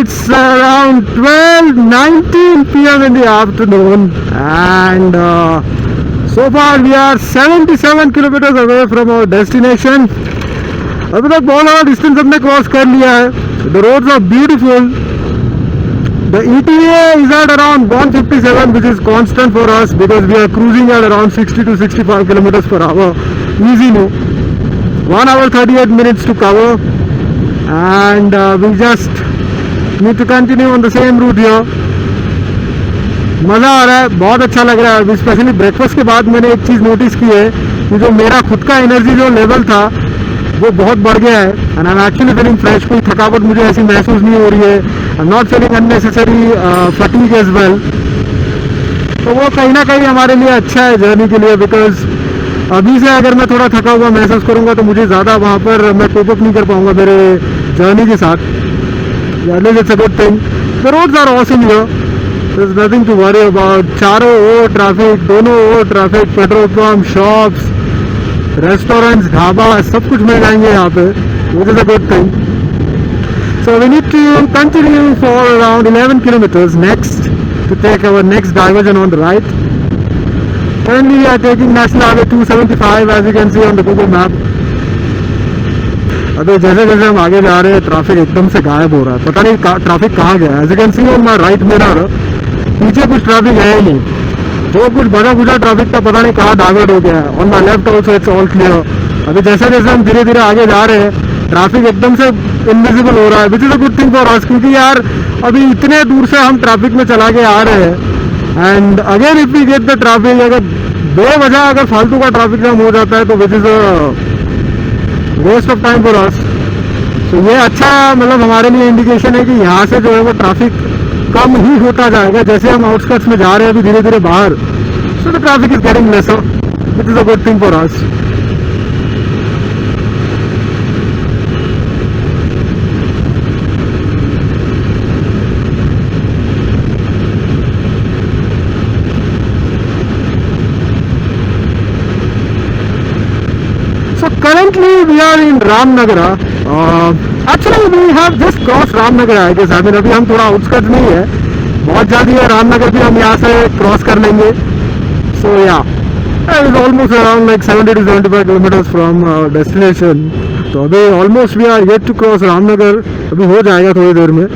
it's around 12:19 p.m. in the afternoon, and so far we are 77 kilometers away from our destination. अभी तक बहुत ज़्यादा distance हमने cross कर लिया है. The roads are beautiful. The ETA is at around 157, which is constant for us because we are cruising at around 60 to 65 kilometers per hour. Easy no. 1 hour 38 minutes to cover, and we just need to continue on the same route here. मज़ा आ रहा है, बहुत अच्छा लग रहा है. अभी specially breakfast के बाद मैंने एक चीज़ नोटिस की है कि जो मेरा खुद का एनर्जी जो लेवल था वो बहुत बढ़ गया है. And I am actually feeling fresh. कोई थकावट मुझे ऐसी महसूस नहीं हो रही है. I am not feeling unnecessary fatigue as well. तो वो कहीं ना कहीं हमारे लिए अच्छा है जर्नी के लिए, बिकॉज अभी से अगर मैं थोड़ा थका हुआ महसूस करूँगा तो मुझे ज़्यादा वहाँ पर मैं कोप अप नहीं कर पाऊँगा मेरे जर्नी के साथ. It's a good thing. The roads are awesome here. There is nothing to worry about. चारों ओर ट्रैफिक, दोनों ओर traffic, petrol pump, shops, restaurants, dhaba, सब कुछ मिल जाएंगे यहाँ पे, which is a good thing. So we need to continue for around 11 kilometers next to take our next diversion on the right. Currently we are taking National Highway 275 as you can see on the Google map. अभी जैसे जैसे हम आगे जा रहे हैं traffic एकदम से गायब हो रहा है. पता नहीं ट्रैफिक कहाँ गया. As you can see on my right mirror, पीछे कुछ ट्रैफिक है ही नहीं. जो कुछ बड़ा बुझा ट्रैफिक का पता नहीं कहाँ डाइवर्ट हो गया है. On my left also it's all clear. अभी जैसे जैसे हम धीरे धीरे आगे जा रहे हैं ट्रैफिक एकदम से इनविजिबल हो रहा है, विच is a good thing for अस. क्योंकि यार अभी इतने दूर से हम ट्रैफिक में चला के आ रहे हैं, and again if we get the traffic, अगर बेवजह अगर फालतू का ट्रैफिक जाम हो जाता है तो which is a waste of time for us. तो ये अच्छा मतलब हमारे लिए इंडिकेशन है कि यहाँ से जो है वो ट्रैफिक कम ही होता जाएगा जैसे हम आउटस्कर्ट्स में जा रहे हैं अभी धीरे धीरे बाहर. So the traffic is getting lesser, which is a good thing for us. So currently we are in Ramnagara. Actually we have just crossed Ramnagara, I guess. I mean अभी हम थोड़ा आउटस्कर्ट्स नहीं है, बहुत ज़्यादा है. रामनगर भी हम यहाँ से क्रॉस कर लेंगे. So yeah, it is almost around like 70 to 75 kilometers from our destination. तो अभी almost we are yet to cross Ramnagar. अभी हो जाएगा थोड़ी देर में.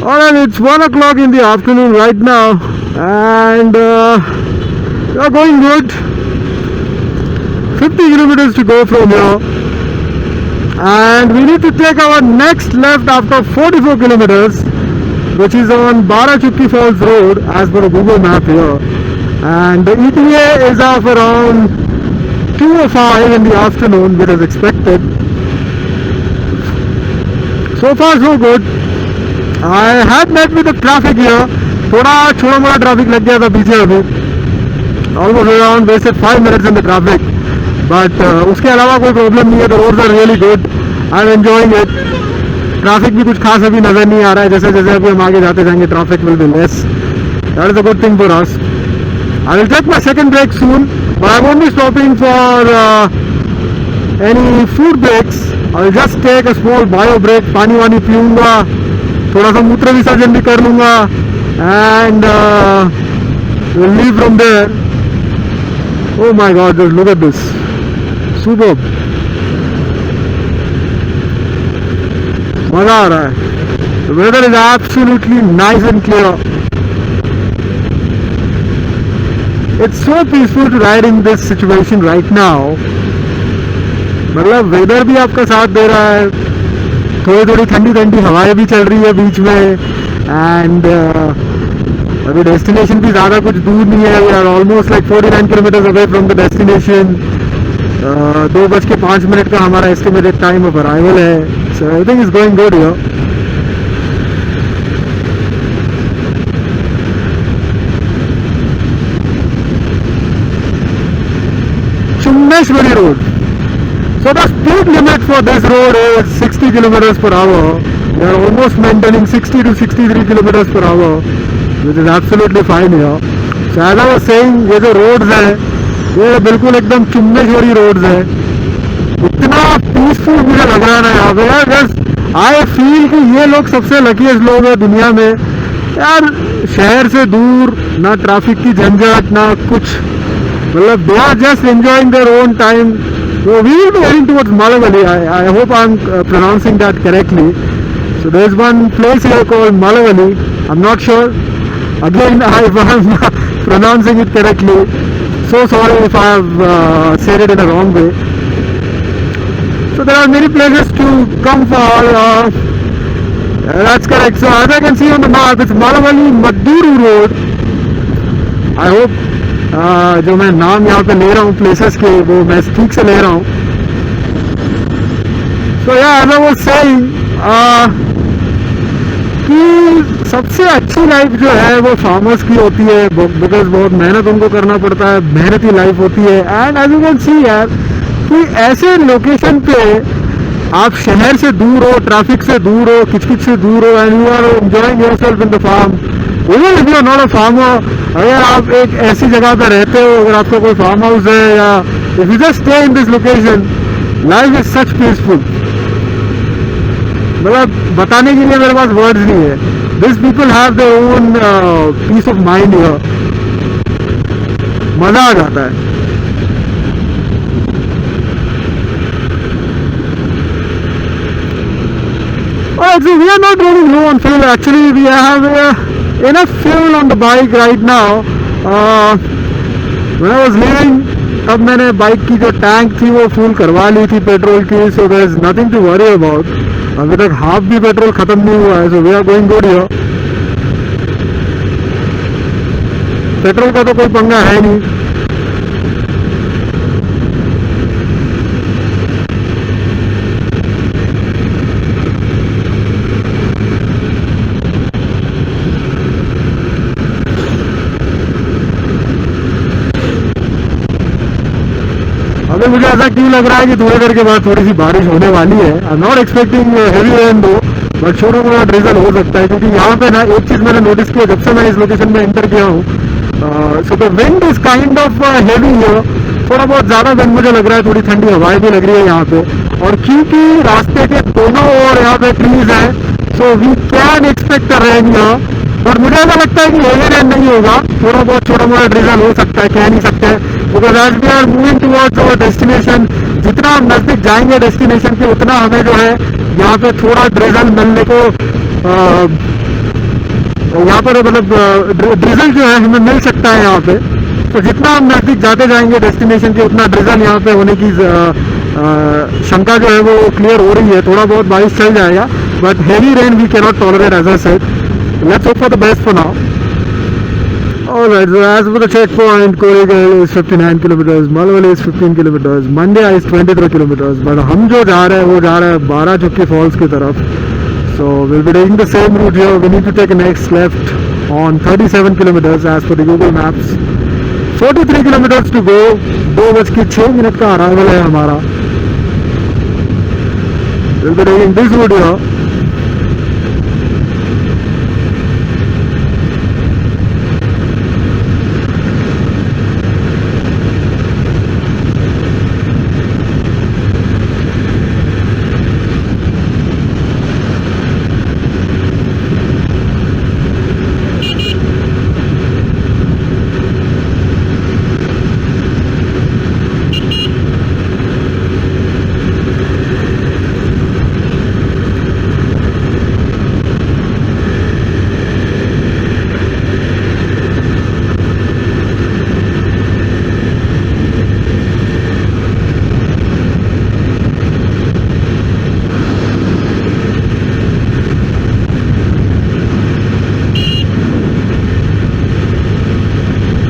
Alright, it's 1 o'clock in the afternoon right now, and we are going good. 50 kilometers to go from here, and we need to take our next left after 44 kilometers, which is on Barachukki Falls Road as per the Google map here. And the ETA is of around 2:05 in the afternoon, which is expected. So far so good. I had met with the traffic here. थोड़ा छोटा मोटा traffic लग गया था पीछे अभी. Almost around wasted 5 minutes in the traffic. But उसके अलावा कोई प्रॉब्लम नहीं है. The roads are really good. I'm enjoying it. Traffic भी कुछ खास अभी नज़र नहीं आ रहा है. जैसे जैसे अभी हम आगे जाते जाएंगे traffic will be less. That is a good thing for us. I will take my second break soon, but I won't be stopping for any food breaks. I will just take a small bio break. पानी वानी पीऊँगा, थोड़ा सा मूत्र विसर्जन भी कर लूँगा, and we'll leave from there. Oh my God, just look at this. Superb. मज़ा आ रहा है. The weather is absolutely nice and clear. It's so peaceful to ride in this situation right now. मतलब वेदर भी आपका साथ दे रहा है, थोड़ी थोड़ी ठंडी ठंडी हवाएं भी चल रही है बीच में, एंड अभी डेस्टिनेशन भी ज़्यादा कुछ दूर नहीं है. We are almost like 49 kilometres away from the destination. 2:05 का हमारा एस्टिमेटेड टाइम ऑफ अराइवल है. So everything is going good here. Chumneshwari Road. So the speed limit for this road is 60 kilometers per hour. We are almost maintaining 60 to 63 kilometers per hour, which is absolutely fine here. So as I was saying, ये जो roads हैं ये बिल्कुल एकदम चुम्बेश्वरी roads है, इतना peaceful मुझे लग रहा है ना यहाँ पे यार। जस्ट आई फील कि ये लोग सबसे लकीस्ट लोग हैं दुनिया में यार। शहर से दूर, ना ट्रैफिक की झंझट ना कुछ, मतलब they are just enjoying their own time. So we will be heading towards Malavali. I hope I'm pronouncing that correctly. So there's one place here called Malavali. I'm not sure. Again, if I'm pronouncing it correctly, so sorry if I have said it in a wrong way. So there are many places to come for. That's correct. So as I can see on the map, it's Malavali Maduru Road. I hope जो मैं नाम यहाँ पे ले रहा हूँ places के, वो मैं ठीक से ले रहा हूँ। सो यार वो सही कि सबसे अच्छी लाइफ जो है वो फार्मर्स की होती है, बिकॉज बहुत मेहनत उनको करना पड़ता है, मेहनती लाइफ होती है। And as you can see यार कि ऐसे लोकेशन पे आप शहर से दूर हो, ट्रैफिक से दूर हो, किचकिच से दूर हो, and you are enjoying yourself in the farm. Even if you are not a farmer, अगर आप एक ऐसी जगह पर रहते हो, अगर आपका कोई फार्म हाउस है, या if you just stay in this location, life is such peaceful. मतलब बताने के लिए मेरे पास वर्ड्स नहीं है। This people have their own peace of mind here, मजा आ जाता है। Alright, so we are not running low on fuel. Actually, we have enough fuel on the bike right now. When I was leaving, तब मैंने bike की जो tank थी वो फुल करवा ली थी पेट्रोल की, so there is nothing to worry about. अभी तक हाफ भी पेट्रोल खत्म नहीं हुआ है, so we are going good here. Petrol का तो कोई पंगा है नहीं। अभी मुझे ऐसा क्यों लग रहा है कि थोड़ी देर के बाद थोड़ी सी बारिश होने वाली है। I am not expecting heavy rain दो, बट छोटा मोटा ड्रिजल हो सकता है, क्योंकि यहाँ पे ना एक चीज मैंने नोटिस किया जब से मैं इस लोकेशन में एंटर किया हूँ। So the wind is kind of heavy here, थोड़ा बहुत ज्यादा विंड मुझे लग रहा है, थोड़ी ठंडी हवाएं भी लग रही है यहाँ पे। और क्योंकि रास्ते के दोनों ओर यहाँ पे ट्रीज है, so we can expect a rain here. और मुझे ऐसा लगता है कि हेवी रेन नहीं होगा, थोड़ा बहुत छोटा मोटा ड्रिजल हो सकता है, कह नहीं सकते, because as we are moving towards our destination, जितना हम नजदीक जाएंगे डेस्टिनेशन के उतना हमें जो है यहाँ पे थोड़ा ड्रिजल मिलने को, यहाँ पर मतलब ड्रिजल जो है हमें मिल सकता है यहाँ पे। तो जितना हम नजदीक जाते जाएंगे डेस्टिनेशन के, उतना ड्रिजल यहाँ पे होने की शंका जो है वो क्लियर हो रही है। थोड़ा बहुत बारिश चल जाएगा, but heavy rain we can not tolerate as I said. Let's hope for the best for now. Alright, so as for the checkpoint, Koregal is 59 kilometers, Malavali is 15 kilometers, Mandya is 23 kilometers, but हम जो जा रहे हैं वो जा रहे हैं 12 चुक्की फॉल्स की तरफ। So we'll be taking the same route here. We need to take a next left on 37 kilometers as per the Google Maps. 43 kilometers to go. 2:06 का अराइवल है हमारा। We'll be taking this route here.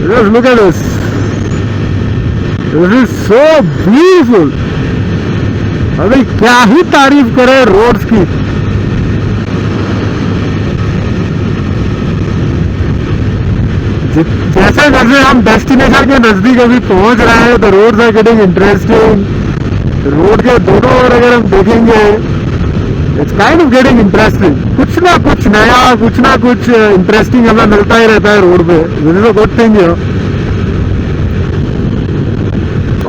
Just look at this. This is so beautiful. अभी क्या ही तारीफ करें roads की। जैसे जैसे हम डेस्टिनेशन के नजदीक अभी पहुंच रहे हैं, तो roads are getting interesting. Road के दोनों ओर अगर हम देखेंगे, it's kind of getting interesting. कुछ ना कुछ नया, कुछ ना कुछ इंटरेस्टिंग हमें मिलता ही रहता है रोड पे। This is a good thing here.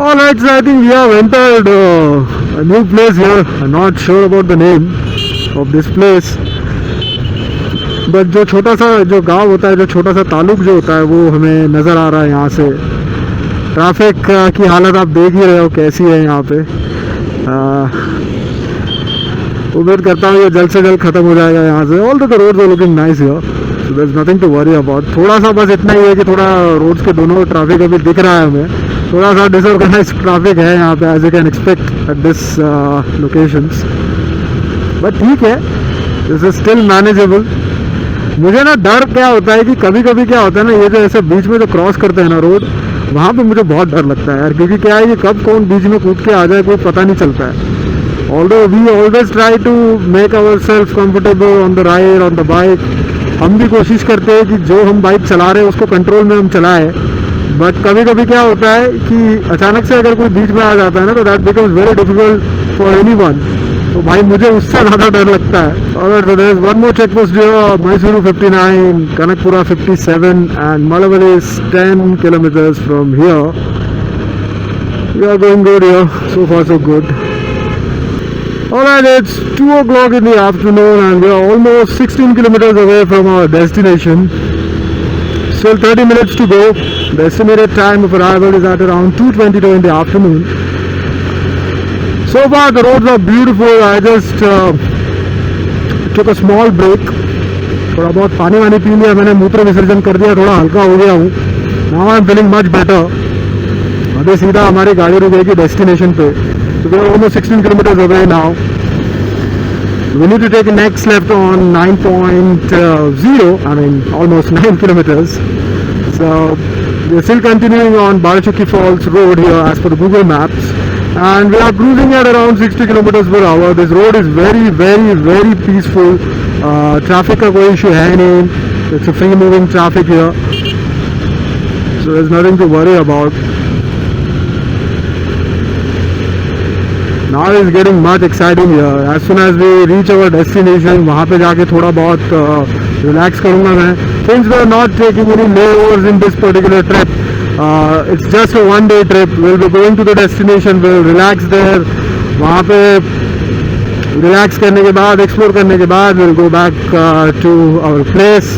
All right, so I think we have entered a new place here. I'm not sure about the name of this place. But जो छोटा सा जो गांव होता है, जो छोटा सा ताल्लुक जो होता है, वो हमें नज़र आ रहा है यहाँ से. ट्रैफिक की हालत आप देख ही रहे हो कैसी है यहाँ पे. उम्मीद करता हूँ ये जल्द से जल्द ख़त्म हो जाएगा यहाँ से. All the roads are looking nice here, so there is nothing to worry about. थोड़ा सा बस इतना ही है कि थोड़ा रोड्स के दोनों ट्रैफिक अभी दिख रहा है हमें. थोड़ा सा डिसऑर्गेनाइज ट्रैफिक है यहाँ पे, as you can expect at this locations. But ठीक है, दिस इज स्टिल मैनेजेबल. मुझे ना डर क्या होता है कि कभी कभी क्या होता है ना, ये जो ऐसे बीच में जो क्रॉस करते हैं ना रोड, वहाँ पे मुझे बहुत डर लगता है यार. क्योंकि क्या है कि कब कौन बीच में कूद के आ जाए कोई पता नहीं चलता है. Although we always try to make our self comfortable on the ride, on the bike. हम भी कोशिश करते हैं कि जो हम बाइक चला रहे हैं उसको कंट्रोल में हम चलाएं. बट कभी कभी क्या होता है कि अचानक से अगर कोई बीच में आ जाता है ना, तो that becomes very difficult for anyone. तो भाई मुझे उससे ज़्यादा डर लगता है. और there is one more check post here, Mysuru 59, Kanakapura 57 and Mallavalli is 10 kilometers from here. We are going good here, so far so good. Alright, it's 2 o'clock in the afternoon and we are almost 16 kilometers away from our destination. Still 30 minutes to go. The estimated time of arrival is at around 2:22 in the afternoon. So far the roads are beautiful. I just took a small break. थोड़ा बहुत पानी वानी P लिया मैंने, मूत्र विसर्जन कर दिया, थोड़ा हल्का हो गया हूँ. Now I'm feeling much better. अभी सीधा हमारी गाड़ी रुकेगी डेस्टिनेशन पे. So we are almost 16 kilometers away now. We need to take a next left on 9.0. I mean almost 9 kilometers. So we are still continuing on Barachuki Falls Road here as per the Google Maps. And we are cruising at around 60 kilometers per hour. This road is very very very peaceful. Traffic का कोई issue है नहीं. It's a free moving traffic here, so there's nothing to worry about. Now it's getting much exciting here. As soon as we reach our destination, वहाँ पे जाके थोड़ा बहुत relax करूँगा मैं. Since we are not taking any layovers in this particular trip, it's just a one-day trip. We'll be going to the destination. We'll relax there. वहाँ पे relax करने के बाद, explore करने के बाद, we'll go back to our place.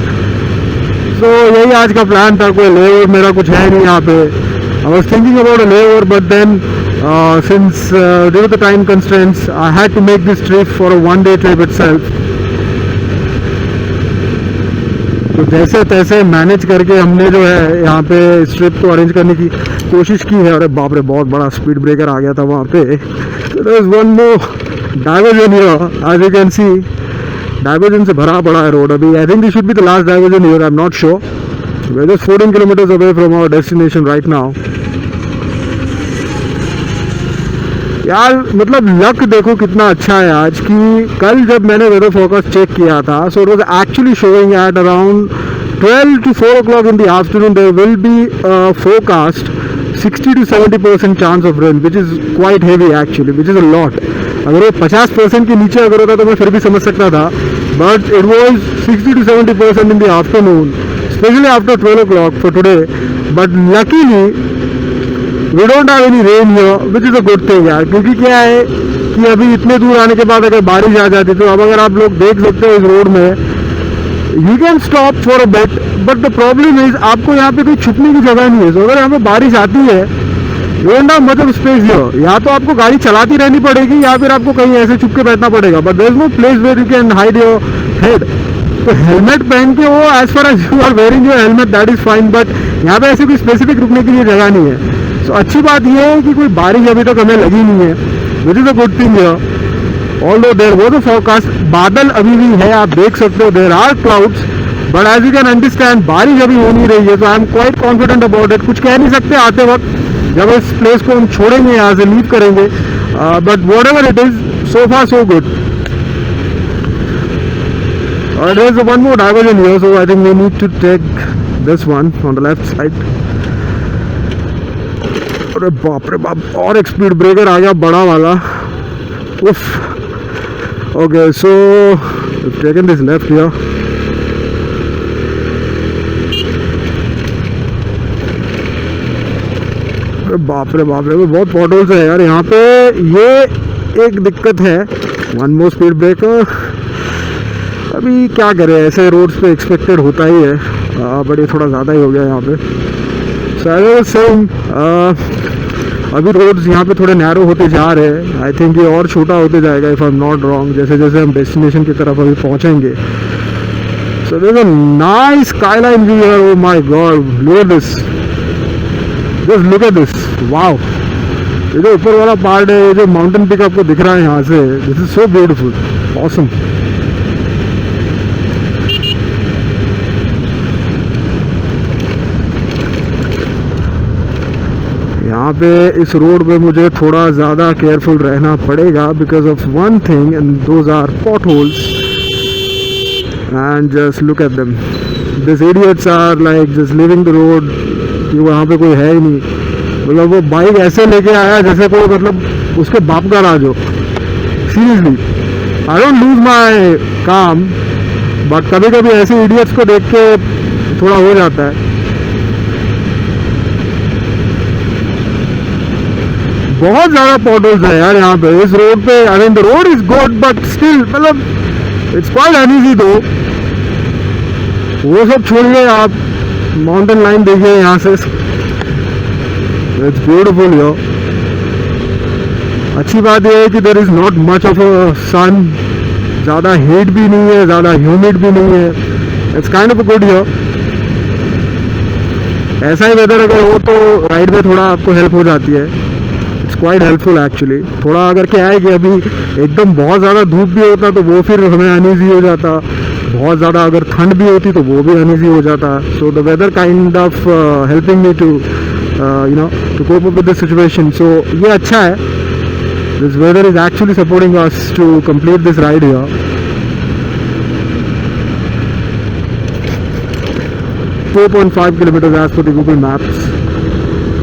So यही आज का plan था. कोई layover मेरा कुछ है नहीं यहाँ पे. I was thinking about a layover, but then since due to the time constraints, I had to make this trip for a one-day trip itself. तो जैसे तैसे मैनेज करके हमने जो है यहाँ पे इस ट्रिप को अरेंज करने की कोशिश की है. अरे बाप रे, बहुत बड़ा स्पीड ब्रेकर आ गया था वहाँ पे. There is one more diversion here, as you can see. Diversion से भरा पड़ा है रोड अभी. I think this should be the last diversion here, I am not sure. We are just 14 kilometres away from our destination right now. यार मतलब luck देखो कितना अच्छा है आज कि कल जब मैंने वेदर फोरकास्ट चेक किया था, so it was actually showing at around 12 to 4 o'clock in the afternoon there will be forecast 60 to 70% chance of rain, which is quite heavy actually, which is a lot. अगर वो 50% के नीचे अगर होता तो मैं फिर भी समझ सकता था, but it was 60 to 70% in the afternoon, especially after 12 o'clock for today. But luckily we don't have any rain here, which is a good thing यार. क्योंकि क्या है कि अभी इतने दूर आने के बाद अगर बारिश आ जाती तो अब अगर आप लोग देख सकते हो इस रोड में, you can stop for a bit, but the problem is आपको यहाँ पे कोई छुपने की जगह नहीं है. तो अगर यहाँ पे बारिश आती है, you don't have much of space here. या तो आपको गाड़ी चलाती रहनी पड़ेगी या फिर आपको कहीं ऐसे छुप के बैठना पड़ेगा. But there is no place where you can hide your head. तो हेलमेट पहन के वो as far as you are wearing your helmet that is fine, but यहाँ पे ऐसे कोई स्पेसिफिक रुकने के लिए जगह नहीं है. तो अच्छी बात ये है कि कोई बारिश अभी तक हमें लगी नहीं है, which is a good thing here. Although there was a forecast, बादल अभी भी है, आप देख सकते हो, there are clouds, but as you can understand बारिश अभी हो नहीं रही है. तो I am quite confident about it. कुछ कह नहीं सकते आते वक्त जब इस प्लेस को हम छोड़ेंगे, यहाँ से लीव करेंगे. But whatever it is, so far so good. There is one more diversion here, so I think we need to take this one on the left side. अरे बाप रे बाप, और एक स्पीड ब्रेकर आ गया बड़ा वाला. उफ. Okay, so we've taken this left here. अरे बाप रे, वो बहुत पॉटहोल्स है यार यहाँ पे। ये एक दिक्कत है। One more speed breaker. अभी क्या करें, ऐसे रोड्स पे एक्सपेक्टेड होता ही है, बट ये थोड़ा ज़्यादा ही हो गया यहाँ पे। सो सेम, अभी रोड्स यहाँ पे थोड़े नैरो होते जा रहे हैं। आई थिंक ये और छोटा होते जाएगा if I am not wrong, जैसे जैसे हम डेस्टिनेशन की तरफ अभी पहुँचेंगे। So there is a nice skyline view here. Oh my God, look at this, just look at this, wow. ये जो ऊपर वाला पार्ट है, ये जो माउंटेन पिक आपको दिख रहा है यहाँ से, this is so beautiful, awesome. यहाँ पे इस रोड पे मुझे थोड़ा ज़्यादा केयरफुल रहना पड़ेगा because of one thing, and those are potholes. And just look at them, this idiots are like just living the road, कि वहाँ पे कोई है ही नहीं। मतलब वो बाइक ऐसे लेके आया जैसे कोई मतलब उसके बाप का राज हो। Seriously, I don't lose my काम, बट कभी कभी ऐसे इडियट्स को देख के थोड़ा हो जाता है। बहुत ज़्यादा पॉटहोल्स है यार यहाँ पे इस रोड पे। I mean the road is good but still मतलब इट्स क्वाइट अनईजी दो। वो सब छोड़िए, आप माउंटेन लाइन देखिए यहाँ से, इट्स ब्यूटीफुल यो। अच्छी बात यह है कि there is not much of a sun, ज़्यादा हीट भी नहीं है, ज़्यादा ह्यूमिड भी नहीं है। It's kind of a good yo. ऐसा ही वेदर अगर हो तो राइड में थोड़ा आपको हेल्प हो जाती है। Quite helpful actually. थोड़ा अगर क्या है कि अभी एकदम बहुत ज़्यादा धूप भी होता तो वो फिर हमें अनईजी हो जाता, बहुत ज़्यादा अगर ठंड भी होती तो वो भी अनईजी हो जाता। So the weather kind of helping me to you know to cope up with the situation. So ये अच्छा है, this weather is actually supporting us to complete this ride here. 4.5 kilometers as per the Google Maps.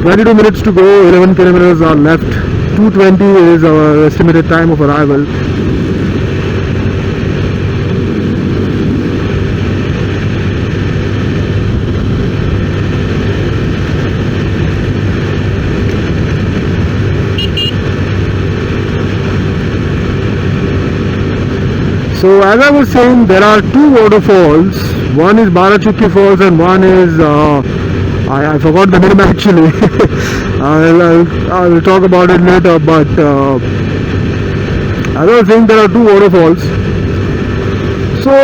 22 minutes to go, 11 kilometers are left. 2:20 is our estimated time of arrival. So as I was saying, there are two waterfalls. One is Barachukki Falls and one is I forgot the name actually. I'll talk about it later, but as I was saying, there are two waterfalls. So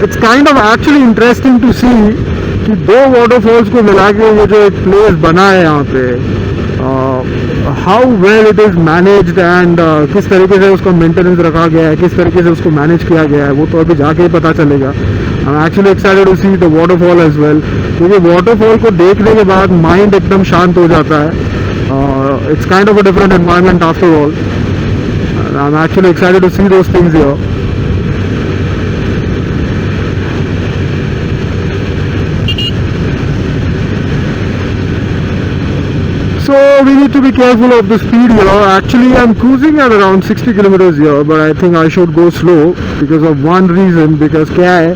it's kind of actually interesting to see कि दो waterfalls को मिला के ये जो एक place बना है यहाँ पे, how well it is managed and किस तरीके से उसका maintenance रखा गया है, किस तरीके से उसको manage किया गया है, वो तो अभी जाके ही पता चलेगा। I'm actually excited to see the waterfall as well, क्योंकि waterfall को देखने के बाद mind एकदम शांत हो जाता है। It's kind of a different environment after all. And I'm actually excited to see those things here. So we need to be careful of the speed here. Actually I'm cruising at around 60 kilometers here, but I think I should go slow because of one reason, because क्या है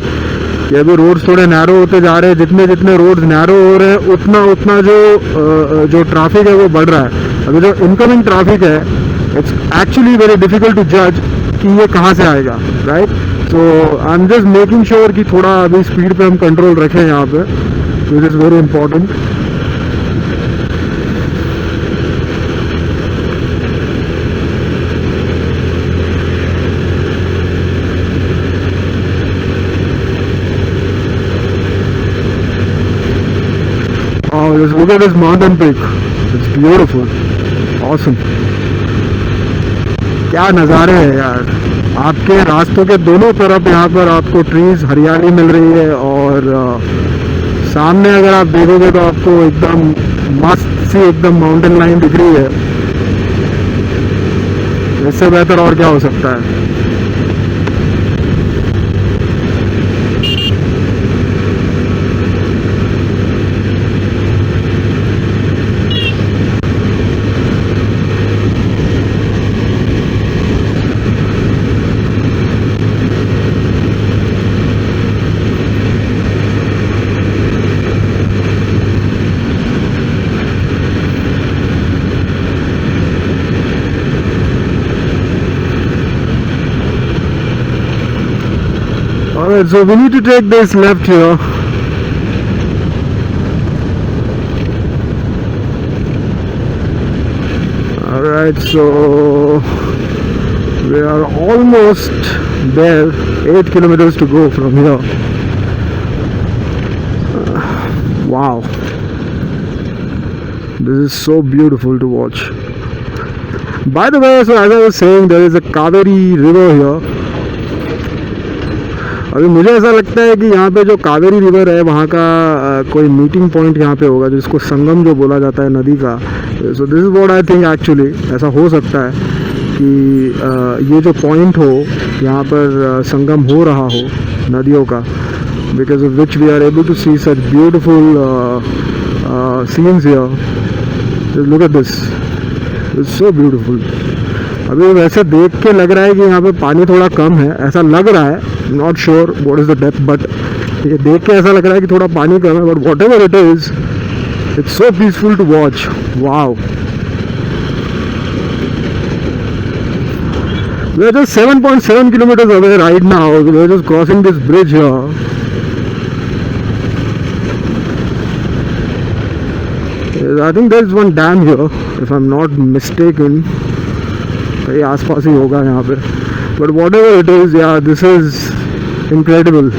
कि अभी roads थोड़े narrow होते जा रहे हैं। जितने जितने रोड्स नैरो हो रहे हैं उतना उतना जो ट्रैफिक है वो बढ़ रहा है। अभी जो इनकमिंग ट्रैफिक है, it's actually very difficult to जज कि ये कहाँ से आएगा, right. So I am just making sure कि थोड़ा अभी स्पीड पे हम कंट्रोल रखें यहाँ पे, which is very important. Just look at this mountain peak. It's beautiful, awesome. क्या नज़ारे हैं यार। आपके रास्तों के दोनों तरफ यहाँ पर आपको ट्रीज, हरियाली मिल रही है, और सामने अगर आप देखोगे तो आपको एकदम मस्त सी एकदम माउंटेन लाइन दिख रही है। इससे बेहतर और क्या हो सकता है। Alright, so we need to take this left here. Alright, so we are almost there. 8 kilometers to go from here. Wow, this is so beautiful to watch. By the way, so as I was saying, there is a Kaveri river here. अभी मुझे ऐसा लगता है कि यहाँ पे जो Kaveri river है वहाँ का कोई मीटिंग पॉइंट यहाँ पे होगा, जिसको संगम जो बोला जाता है नदी का. So this is what I think. Actually ऐसा हो सकता है कि ये जो पॉइंट हो यहाँ पर संगम हो रहा हो नदियों का, because of which we are able to see such beautiful scenes here. Look at this, it's so beautiful. अभी वैसे देख के लग रहा है कि यहाँ पे पानी थोड़ा कम है, ऐसा लग रहा है. Not sure what is the depth, but ये देख के ऐसा लग रहा है कि थोड़ा पानी कम है. But whatever it is, it's so peaceful to watch. Wow. We are just 7.7 kilometers away right now. We are just crossing this bridge here. I think there is one dam here, if I'm not mistaken. कहीं आसपास ही होगा यहाँ पे. But whatever it is, yeah, this is incredible.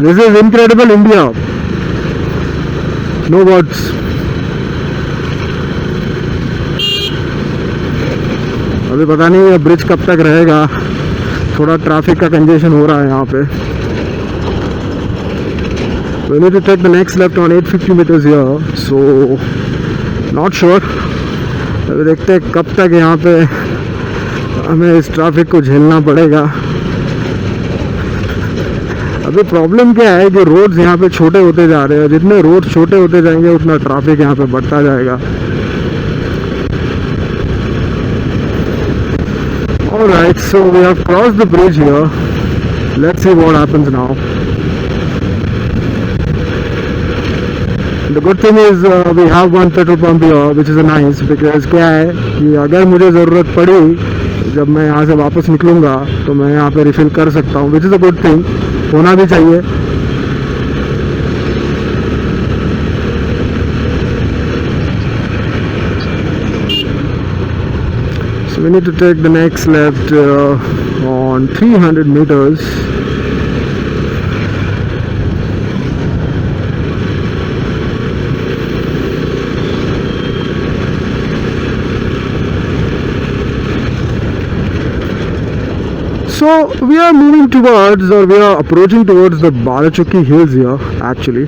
This is incredible India. No words. अभी पता नहीं ये bridge कब तक रहेगा. थोड़ा ट्रैफिक का कंजेशन हो रहा है यहाँ पे. We need to take the next left on 850 meters here. So not sure. अभी देखते हैं कब तक यहाँ पे हमें इस ट्रैफिक को झेलना पड़ेगा. अभी प्रॉब्लम क्या है कि रोड्स यहाँ पे छोटे होते जा रहे हैं. जितने रोड छोटे होते जाएंगे उतना ट्रैफिक यहाँ पे बढ़ता जाएगा. Alright, so we have crossed the bridge here. Let's see what happens now. The good thing is we have one petrol pump here, which is nice, because क्या है कि अगर मुझे ज़रूरत पड़ी जब मैं यहाँ से वापस निकलूँगा तो मैं यहाँ पे रिफ़िल कर सकता हूँ, which is a good thing. होना भी चाहिए. So we need to take the next left on 300 meters. So we are moving towards, or we are approaching towards the Balachuki hills here actually.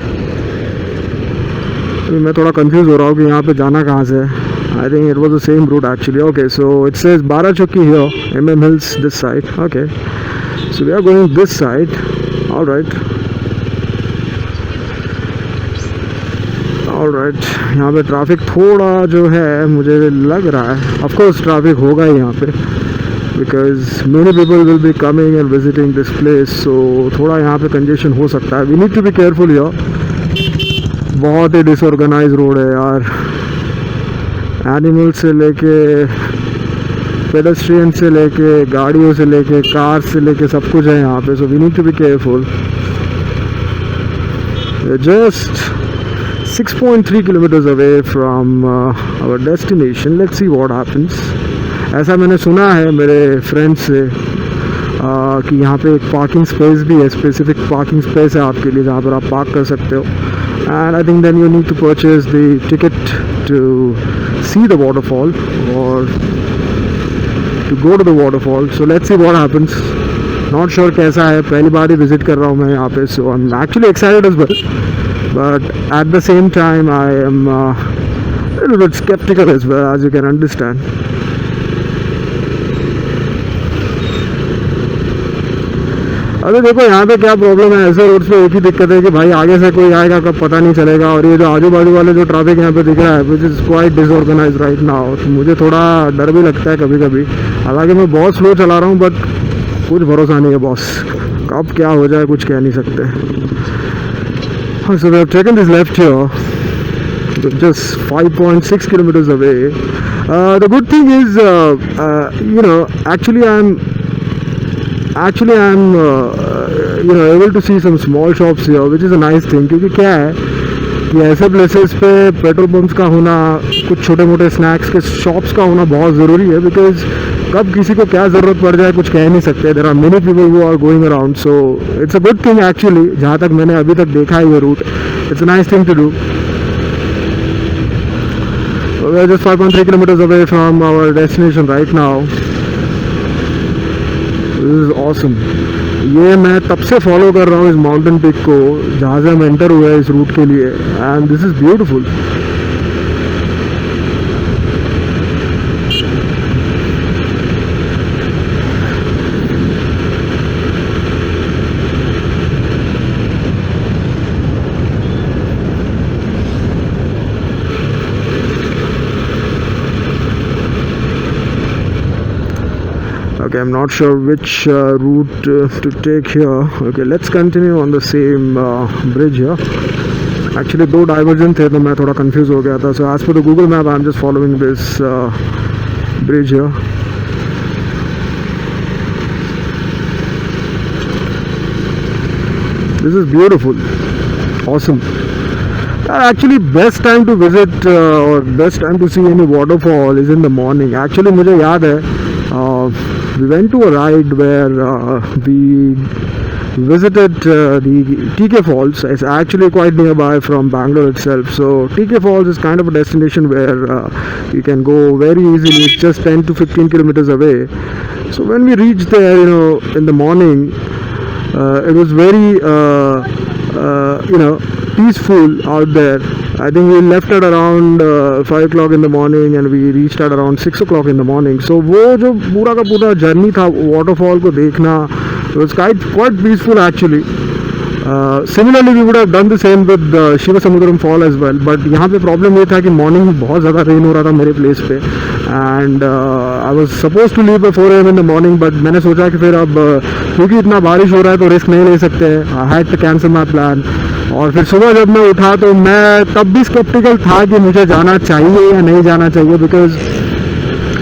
मैं थोड़ा confuse हो रहा हूँ कि यहाँ पे जाना कहाँ से है. I think it was the same route actually. Okay, so it says Balachuki here, MM Hills this side. Okay, so we are going this side. All right. Alright, यहाँ पे ट्रैफिक थोड़ा जो है मुझे लग रहा है. ऑफ कोर्स ट्रैफिक होगा ही यहाँ पे, because many people will be coming and visiting this place. So थोड़ा यहाँ पे कंजेशन हो सकता है. We need to be careful यार. बहुत ही डिसऑर्गेनाइज रोड है यार. एनिमल से लेके पेडेस्ट्रियन से लेके गाड़ियों से लेके कार से लेके सब कुछ है यहाँ पे. So we need to be careful. Just 6.3 kilometers away from our destination. Let's see what happens. ऐसा मैंने सुना है मेरे फ्रेंड्स से कि यहाँ पे एक पार्किंग स्पेस भी है. स्पेसिफिक पार्किंग स्पेस है आपके लिए जहाँ पर आप पार्क कर सकते हो. And I think then you need to purchase the ticket to see the waterfall और to go to the waterfall. So let's see what happens. Not sure कैसा है, पहली बार ही विजिट कर रहा हूँ मैं यहाँ पे. So I am actually excited as well, but at the same time I am a little bit skeptical as well, as you can understand. अभी देखो यहाँ पे क्या प्रॉब्लम है. ऐसे रोड्स पे एक ही दिक्कत है कि भाई आगे से कोई आएगा कब पता नहीं चलेगा. और ये जो आजू बाजू वाले जो ट्रैफिक यहाँ पे दिख रहा है which is quite disorganised right now, तो मुझे थोड़ा डर भी लगता है कभी कभी. हालांकि मैं बहुत स्लो चला रहा हूँ, बट कुछ भरोसा नहीं है बॉस, कब क्या हो जाए कुछ कह नहीं सकते. So we have taken this left here, just 5.6 kilometers away. The good thing is, you know, actually I'm Actually, I'm able to see some small shops here, which is a nice thing. क्योंकि क्या है कि ऐसे places पे petrol pumps का होना, कुछ छोटे मोटे स्नैक्स के शॉप्स का होना बहुत ज़रूरी है, बिकॉज कब किसी को क्या ज़रूरत पड़ जाए कुछ कह नहीं सकते. There are many people who are going around, so it's a good thing actually. जहाँ तक मैंने अभी तक देखा है ये route, it's a nice thing to do. We are just 5.3 kilometers away from our destination right now. This is awesome. ये मैं तब से फॉलो कर रहा हूँ इस माउंटेन पिक को जहाँ से हम एंटर हुए हैं इस रूट के लिए, and this is beautiful. Okay, I'm not sure which route to take here. Okay, let's continue on the same bridge here. Actually, दो डाइवर्जन थे तो मैं थोड़ा कंफ्यूज हो गया था. So as per the Google map, I'm just following this bridge here. This is beautiful, awesome. Actually, best time to visit or best time to see any waterfall is in the morning. Actually, मुझे याद है. We went to a ride where we visited the TK Falls. It's actually quite nearby from Bangalore itself. So TK Falls is kind of a destination where you can go very easily. It's just 10 to 15 kilometers away. So when we reached there, in the morning, it was very, peaceful out there. I think we left at around 5 o'clock in the morning and we reached at around 6 o'clock in the morning. So वो जो पूरा का पूरा journey था waterfall को देखना, it was quite peaceful actually. Similarly we would have done the same with Shivasamudram Fall as well, but यहाँ पे problem ये था कि morning में बहुत ज़्यादा rain हो रहा था मेरे place पे, and I was supposed to leave by 4 AM in the morning, but मैंने सोचा कि फिर अब क्योंकि इतना बारिश हो रहा है तो रिस्क नहीं ले सकते. I had to cancel my plan. और फिर सुबह जब मैं उठा तो मैं तब भी स्केप्टिकल था कि मुझे जाना चाहिए या नहीं जाना चाहिए, because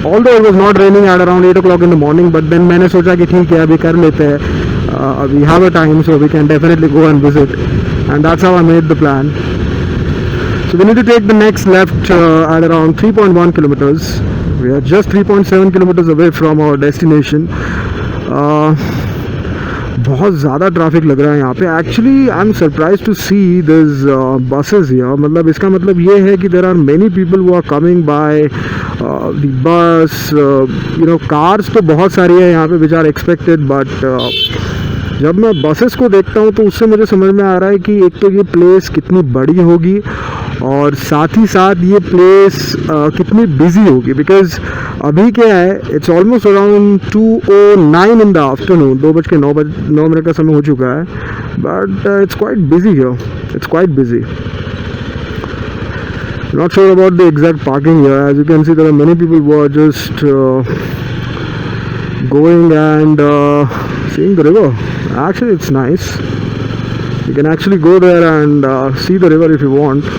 although it was not raining at around 8 o'clock in the morning. But then मैंने सोचा कि ठीक है अभी कर लेते हैं, we have a time, so we can definitely go and visit, and that's how I made the plan. So we need to take the next left at around 3.1 kilometers. We are just 3.7 kilometers away from our destination. बहुत ज़्यादा traffic लग रहा है यहाँ पे. Actually I am surprise to see this buses here. मतलब इसका मतलब ये है कि there are many people who are coming by the bus. Cars तो बहुत सारी है यहाँ पे विच आर एक्सपेक्टेड, बट जब मैं बसेस को देखता हूँ तो उससे मुझे समझ में आ रहा है कि एक तो ये प्लेस कितनी बड़ी होगी और साथ ही साथ ये प्लेस कितनी बिजी होगी. बिकॉज अभी क्या है, it's almost around 2:09 in the afternoon. 2:09 का समय हो चुका है, but it's quite busy here. It's quite busy. Not sure about the exact parking here. As you can see there are many people who are just going and seeing the river. Actually it's nice. You can actually go there and see the river if you want,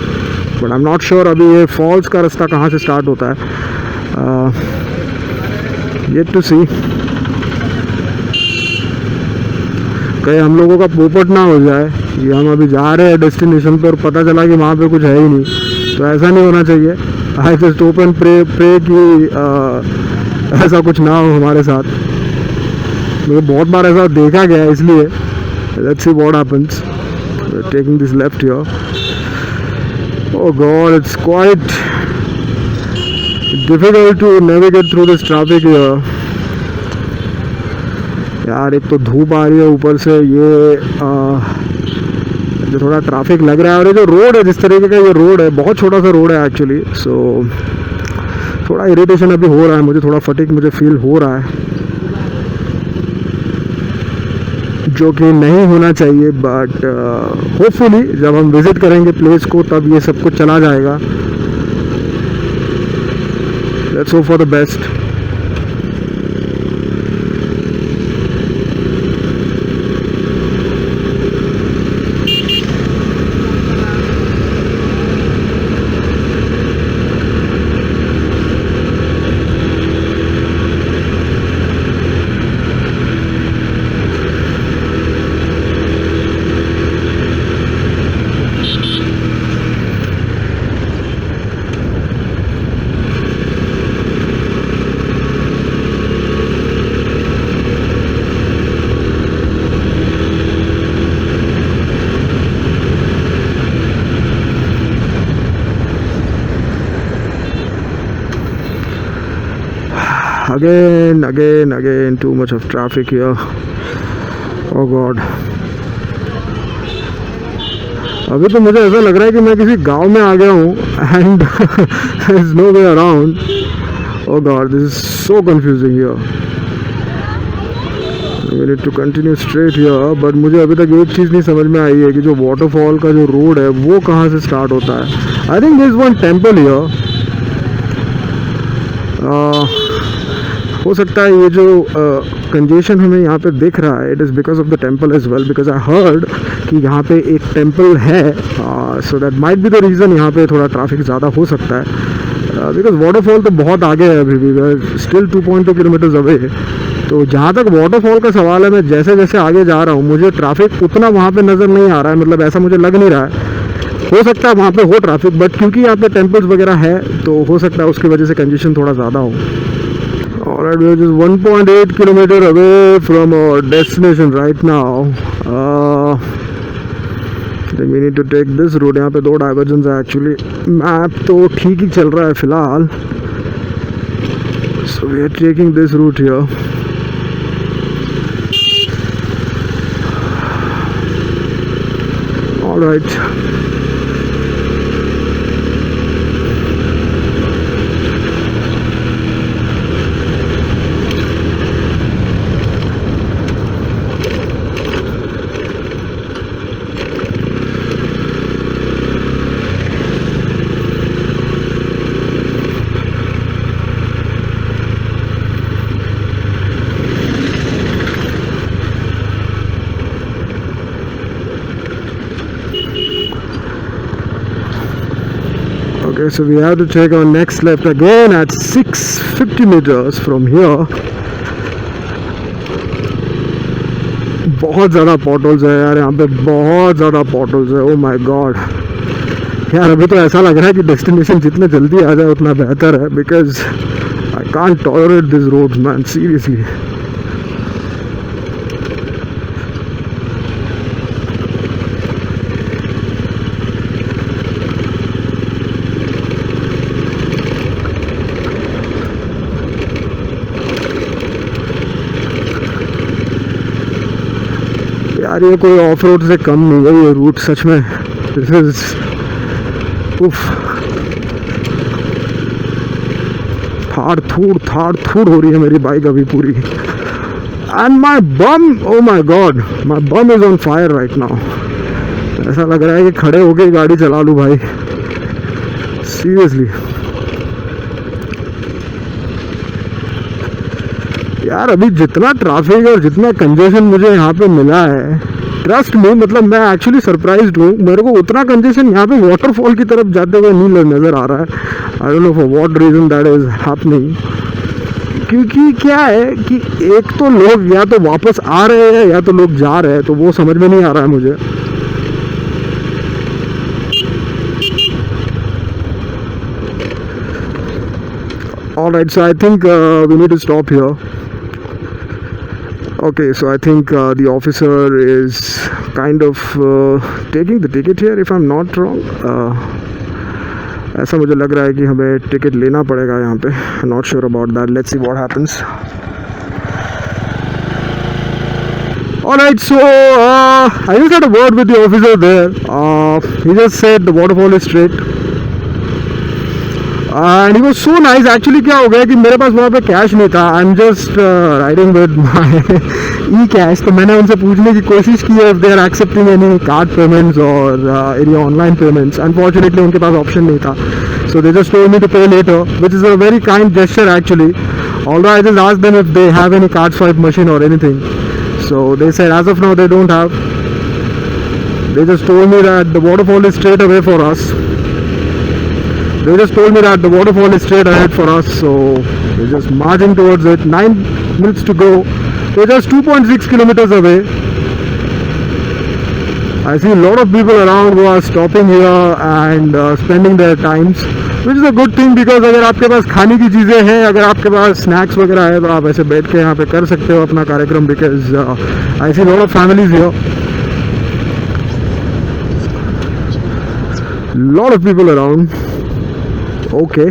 but I'm not sure अभी ये false का रास्ता कहाँ से start होता है. Yet to see. कहीं हम लोगों का पोपट ना हो जाए कि हम अभी जा रहे हैं डेस्टिनेशन पर और पता चला कि वहाँ पे कुछ है ही नहीं. तो ऐसा नहीं होना चाहिए. I just hope and pray कि ऐसा कुछ ना हो हमारे साथ. मुझे बहुत बार ऐसा देखा गया है, इसलिए let's see what happens. Taking this left here. Oh God, it's quite difficult to navigate through this traffic here. यार एक तो धूप आ रही है, ऊपर से ये जो थोड़ा ट्रैफिक लग रहा है, और ये जो रोड है, जिस तरीके का ये रोड है, बहुत छोटा सा रोड है एक्चुअली. सो थोड़ा इरिटेशन अभी हो रहा है मुझे, थोड़ा फटीग मुझे फील हो रहा है, जो कि नहीं होना चाहिए. बट होपफुली जब हम विजिट करेंगे प्लेस को तब ये सब कुछ चला जाएगा. Let's hope for the best. again too much of traffic here. Oh god. अभी तो मुझे ऐसा लग रहा है कि मैं किसी गांव में आ गया हूँ and there is no way around. Oh god, this is so confusing here. We need to continue straight here, but मुझे अभी तक एक चीज़ नहीं समझ में आई है कि जो वाटरफॉल का जो रोड है वो कहाँ से स्टार्ट होता है. I think there is one temple here. हो सकता है ये जो कंजेशन हमें यहाँ पे दिख रहा है, it is because of the temple as well, because I heard कि यहाँ पे एक टेम्पल है, so that might be the reason यहाँ पे थोड़ा ट्रैफिक ज़्यादा हो सकता है. बिकॉज वाटरफॉल तो बहुत आगे है अभी भी, स्टिल 2.2 किलोमीटर्स अवे. तो जहाँ तक वाटरफॉल का सवाल है, मैं जैसे जैसे आगे जा रहा हूँ मुझे ट्रैफिक उतना वहाँ पे नज़र नहीं आ रहा है, मतलब ऐसा मुझे लग नहीं रहा है. हो सकता है वहाँ पे हो ट्रैफिक, बट क्योंकि यहाँ पे टेम्पल्स वगैरह है तो हो सकता है उसकी वजह से कंजेशन थोड़ा ज़्यादा हो. Alright, we are just 1.8 kilometer away from our destination right now. Then we need to take this route. यहाँ पे दो डाइवर्जन है एक्चुअली. मैप तो ठीक ही चल रहा है फिलहाल. So we are taking this route here. Alright. Okay, so we have to take our next left again at 650 meters from here. बहुत ज़्यादा पोर्टल्स है यार यहाँ पे, बहुत ज़्यादा पोर्टल्स है. ओ माय गॉड यार, अभी तो ऐसा लग रहा है कि डेस्टिनेशन जितने जल्दी आ जाए उतना बेहतर है, because I can't tolerate this roads man, seriously. यार ये कोई ऑफ रोड से कम नहीं है ये रूट सच में. दिस इज उफ, थाड़ थूड़ हो रही है मेरी बाइक अभी पूरी. And my bum, oh my God, my bum is on fire right now. ऐसा लग रहा है कि खड़े होके गाड़ी चला लूँ भाई, सीरियसली. यार अभी जितना ट्रैफिक और जितना कंजेशन मुझे यहाँ पे मिला है, ट्रस्ट में, मतलब मैं एक्चुअली सरप्राइज्ड हूँ. मेरे को उतना कंजेशन यहाँ पे वाटरफॉल की तरफ जाते हुए नहीं नज़र आ रहा है. I don't know for what reason that is happening. क्योंकि क्या है कि एक तो लोग या तो वापस आ रहे हैं या तो लोग जा रहे हैं, तो वो समझ में नहीं आ रहा है मुझे. Alright, so I think we need to stop here. Okay, so I think the officer is kind of taking the ticket here, if I'm not wrong. ऐसा मुझे लग रहा है कि हमें टिकट लेना पड़ेगा यहाँ पे. Not sure about that. Let's see what happens. Alright, so I just had a word with the officer there. He just said the waterfall is straight. And he was so nice. Actually क्या हो गया कि मेरे पास वहाँ पे cash नहीं था. I am just riding with my E cash. तो मैंने उनसे पूछने की कोशिश की है if they are accepting any card payments और एनी ऑनलाइन पेमेंट्स. अनफॉर्चुनेटली उनके पास ऑप्शन नहीं था, so they just told me to pay later, which is a very kind gesture actually. Although I just asked them if they have any card swipe machine और anything, so they said as of now they don't have. They just told me that the waterfall is straight away for us. They just told me that the waterfall is straight ahead for us, so we're just marching towards it. 9 minutes to go. We're just 2.6 kilometers away. I see a lot of people around who are stopping here and spending their times, which is a good thing, because अगर आपके पास खाने की चीज़ें हैं, अगर आपके पास snacks वगैरह है, तो आप ऐसे बैठ के यहाँ पे कर सकते हो अपना कार्यक्रम. Because I see a lot of families here. Lot of people around. Okay,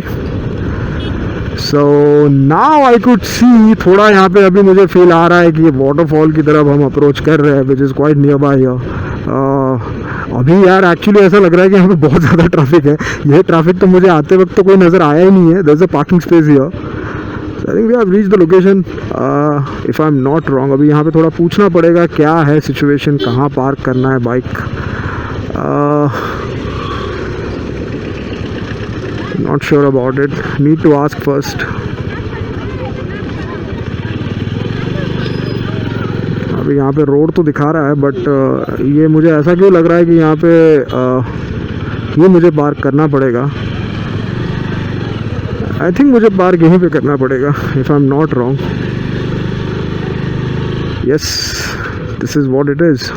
so now I could see, थोड़ा यहाँ पे अभी मुझे फील आ रहा है कि वाटरफॉल की तरफ हम अप्रोच कर रहे हैं, which is quite near by here. अभी यार एक्चुअली ऐसा लग रहा है कि यहाँ पे बहुत ज़्यादा ट्रैफिक है। ये ट्रैफिक तो मुझे आते वक्त तो कोई नज़र आया ही नहीं है। There is a parking space here. So I think we have reached the location if I am not wrong. अभी यहाँ पे थोड़ा पूछना पड़ेगा क्या है सिचुएशन, कहाँ पार्क करना है bike. Not sure about it. Need to ask first. अभी यहाँ पे रोड तो दिखा रहा है बट ये मुझे ऐसा क्यों लग रहा है कि यहाँ पे ये मुझे पार्क करना पड़ेगा। आई थिंक मुझे पार्क यहीं पे करना पड़ेगा if I am not wrong. Yes, this is what it is.